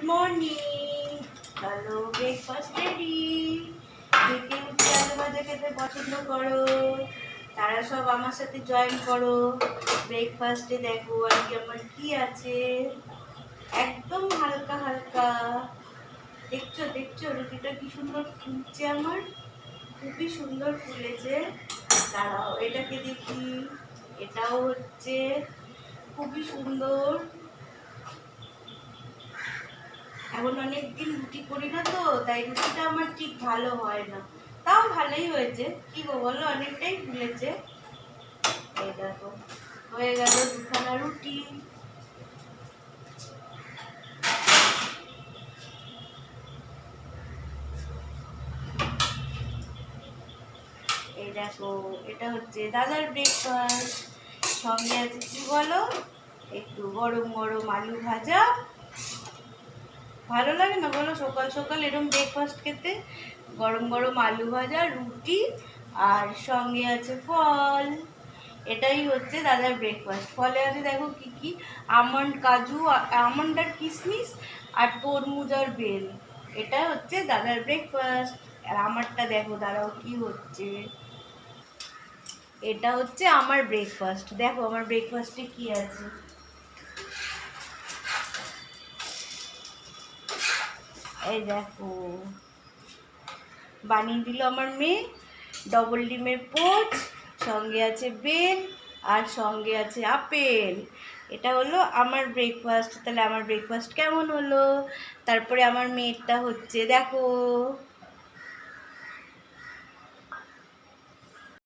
Morning. Hello, breakfast ready. কে কে উঠে আলু ভাজা খেতে পছন্দ করো তারা সব আমার সাথে জয়েন করো। ব্রেকফাস্টে দেখো আজকে আমার কি আছে, একদম হালকা হালকা। দেখছো দেখছো রুটিটা কি সুন্দর ফুলছে, আমার খুবই সুন্দর ফুলেছে। দাঁড়াও এটাকে দেখি, এটাও হচ্ছে খুবই সুন্দর। এখন অনেকদিন রুটি করি না তো, তাই রুটিটা আমার ঠিক ভালো হয় না, তাও ভালোই হয়েছে। কি গো বলো, অনেকটাই ফুলেছে। এই দেখো হয়ে গেল দুখানা রুটি। এই দেখো এটা হচ্ছে দাদার ব্রেকফাস্ট। সঙ্গে আছে কি বলো, একটু গরম গরম আলু ভাজা। ভালো লাগে না বলো সকাল সকাল এরকম ব্রেকফাস্ট খেতে? গরম গরম আলু ভাজা, রুটি, আর সঙ্গে আছে ফল। এটাই হচ্ছে দাদার ব্রেকফাস্ট। ফলে আছে দেখো কি কি, আমন্ড, কাজু, আমন্ড আর কিশমিশ, আর তরমুজ আর বেল। এটা হচ্ছে দাদার ব্রেকফাস্ট। আর আমারটা দেখো, দাঁড়াও কি হচ্ছে। এটা হচ্ছে আমার ব্রেকফাস্ট। দেখো আমার ব্রেকফাস্টে কি আছে। এই দেখো বানিয়ে দিল আমার মেয়ে ডবল ডিমের পোচ, সঙ্গে আছে বেল, আর সঙ্গে আছে আপেল। এটা হলো আমার ব্রেকফাস্ট। তাহলে আমার ব্রেকফাস্ট কেমন হলো? তারপরে আমার মেয়েরটা হচ্ছে দেখো,